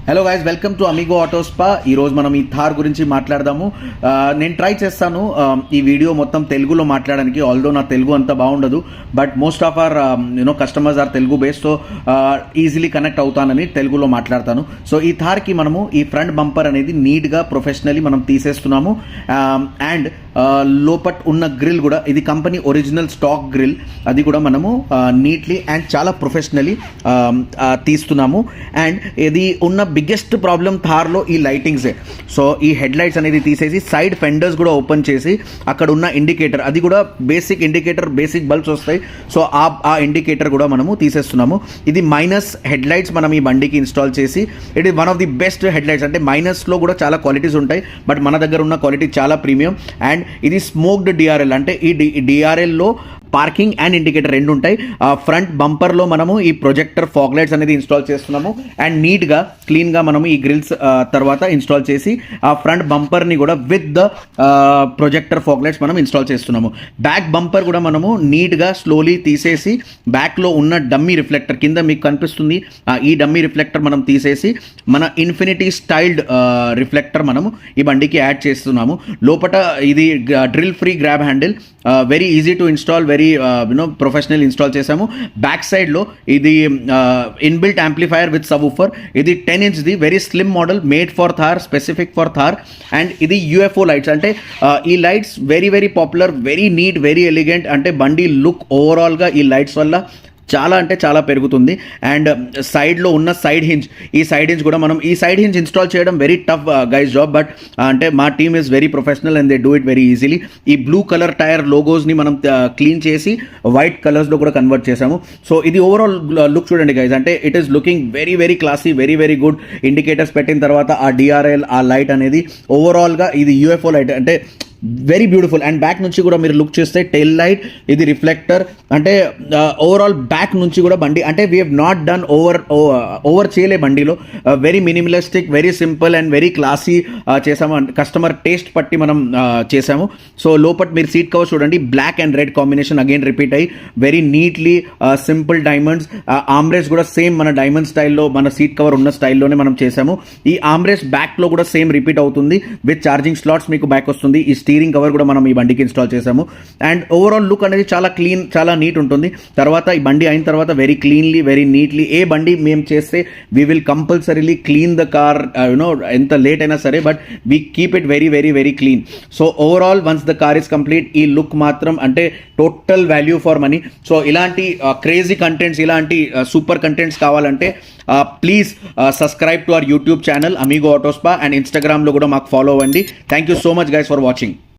Hello guys, welcome to amigo auto spa. ఈరోజు మనం ఈ థార్ గురించి మాట్లాడదాము. నేను ట్రై చేస్తాను ఈ వీడియో మొత్తం తెలుగులో మాట్లాడడానికి. ఆల్దో నా తెలుగు అంత బాగుండదు, but most of our customers are Telugu base, so easily connect అవుతానని తెలుగులో మాట్లాడతాను. సో ఈ థార్కి మనము ఈ ఫ్రంట్ బంపర్ అనేది నీట్గా ప్రొఫెషనల్లీ మనం తీసేస్తున్నాము. అండ్ లోపట్ ఉన్న గ్రిల్ కూడా ఇది కంపెనీ ఒరిజినల్ స్టాక్ గ్రిల్, అది కూడా మనము నీట్లీ అండ్ చాలా ప్రొఫెషనల్లీ తీస్తున్నాము. అండ్ ఇది ఉన్న బిగ్గెస్ట్ ప్రాబ్లం థార్లో ఈ లైటింగ్సే. సో ఈ హెడ్ లైట్స్ అనేది తీసేసి సైడ్ ఫెండర్స్ కూడా ఓపెన్ చేసి అక్కడ ఉన్న ఇండికేటర్, అది కూడా బేసిక్ ఇండికేటర్, బేసిక్ బల్బ్స్ వస్తాయి. సో ఆ ఇండికేటర్ కూడా మనము తీసేస్తున్నాము. ఇది మైనస్ హెడ్ లైట్స్ మనం ఈ బండికి ఇన్స్టాల్ చేసి, it is one of the best head lights. అంటే మైనస్లో కూడా చాలా క్వాలిటీస్ ఉంటాయి, బట్ మన దగ్గర ఉన్న క్వాలిటీ చాలా ప్రీమియం. అండ్ ఇది స్మోక్డ్ డిఆర్ఎల్, అంటే ఈ డిఆర్ఎల్లో పార్కింగ్ అండ్ ఇండికేటర్ రెండు ఉంటాయి. ఫ్రంట్ బంపర్లో మనము ఈ ప్రొజెక్టర్ ఫాగ్ లైట్స్ అనేది ఇన్స్టాల్ చేస్తున్నాము. అండ్ నీట్గా క్లీన్గా మనము ఈ గ్రిల్స్ తర్వాత ఇన్స్టాల్ చేసి ఆ ఫ్రంట్ బంపర్ని కూడా with the projector fog lights మనం ఇన్స్టాల్ చేస్తున్నాము. బ్యాక్ బంపర్ కూడా మనము నీట్గా స్లోలీ తీసేసి బ్యాక్లో ఉన్న డమ్మీ రిఫ్లెక్టర్ కింద మీకు కనిపిస్తుంది, ఈ డమ్మీ రిఫ్లెక్టర్ మనం తీసేసి మన ఇన్ఫినిటీ స్టైల్డ్ రిఫ్లెక్టర్ మనము ఈ బండికి యాడ్ చేస్తున్నాము. లోపల ఇది drill free grab handle, very easy to install, very professional install చేసాము. బ్యాక్ సైడ్లో ఇది inbuilt amplifier with subwoofer. ఇది 10 ఇంచ్ది very slim model, made for Thar, specific for Thar. And ఇది యూఎఫ్ఓ లైట్స్, అంటే ఈ lights very very popular, very neat, very elegant. అంటే బండి లుక్ ఓవరాల్గా ఈ లైట్స్ వల్ల చాలా అంటే చాలా పెరుగుతుంది. అండ్ సైడ్లో ఉన్న సైడ్ హింజ్, ఈ సైడ్ హింజ్ కూడా మనం ఈ సైడ్ హింజ్ ఇన్స్టాల్ చేయడం very tough guys job, but అంటే మా team is very professional and they do it very easily. ఈ బ్లూ కలర్ టైర్ లోగోస్ని మనం క్లీన్ చేసి వైట్ కలర్స్లో కూడా కన్వర్ట్ చేసాము. సో ఇది ఓవరాల్ లుక్ చూడండి గైస్, అంటే it is looking very very classy, very very good. Indicators పెట్టిన తర్వాత ఆ డిఆర్ఎల్, ఆ లైట్ అనేది ఓవరాల్గా ఇది యూఎఫ్ఓ లైట్, అంటే వెరీ బ్యూటిఫుల్. అండ్ బ్యాక్ నుంచి కూడా మీరు లుక్ చేస్తే టెయిల్ లైట్, ఇది రిఫ్లెక్టర్, అంటే ఓవరాల్ బ్యాక్ నుంచి కూడా బండి, అంటే we have not done over చేయలే బండిలో. Very minimalistic, very simple and very classy చేసాము. కస్టమర్ టేస్ట్ పట్టి మనం చేసాము. సో లోపల మీరు సీట్ కవర్ చూడండి, black and red combination again repeat అయ్యి very neatly simple diamonds. Armrest కూడా సేమ్ మన డైమండ్ స్టైల్లో, మన సీట్ కవర్ ఉన్న స్టైల్లోనే మనం చేసాము. ఈ ఆమ్రెస్ బ్యాక్లో కూడా సేమ్ రిపీట్ అవుతుంది, విత్ ఛార్జింగ్ స్లాట్స్ మీకు బ్యాక్ వస్తుంది. ఈ స్టీరింగ్ కవర్ కూడా మనం ఈ బండికి ఇన్స్టాల్ చేసాము. అండ్ ఓవరాల్ లుక్ అనేది చాలా క్లీన్, చాలా నీట్ ఉంటుంది. తర్వాత ఈ బండి అయిన తర్వాత వెరీ క్లీన్లీ, వెరీ నీట్లీ, ఏ బండి మేము చేస్తే we will compulsorily clean the car, ఎంత లేట్ అయినా సరే, but we keep it very very very clean. So overall once the car is complete, ఈ లుక్ మాత్రం అంటే total value for money. So ఇలాంటి క్రేజీ కంటెంట్స్, ఇలాంటి సూపర్ కంటెంట్స్ కావాలంటే please subscribe to our YouTube channel amigo auto spa, and ఇన్స్టాగ్రామ్లో కూడా మాకు follow అవ్వండి. Thank you so much guys for watching.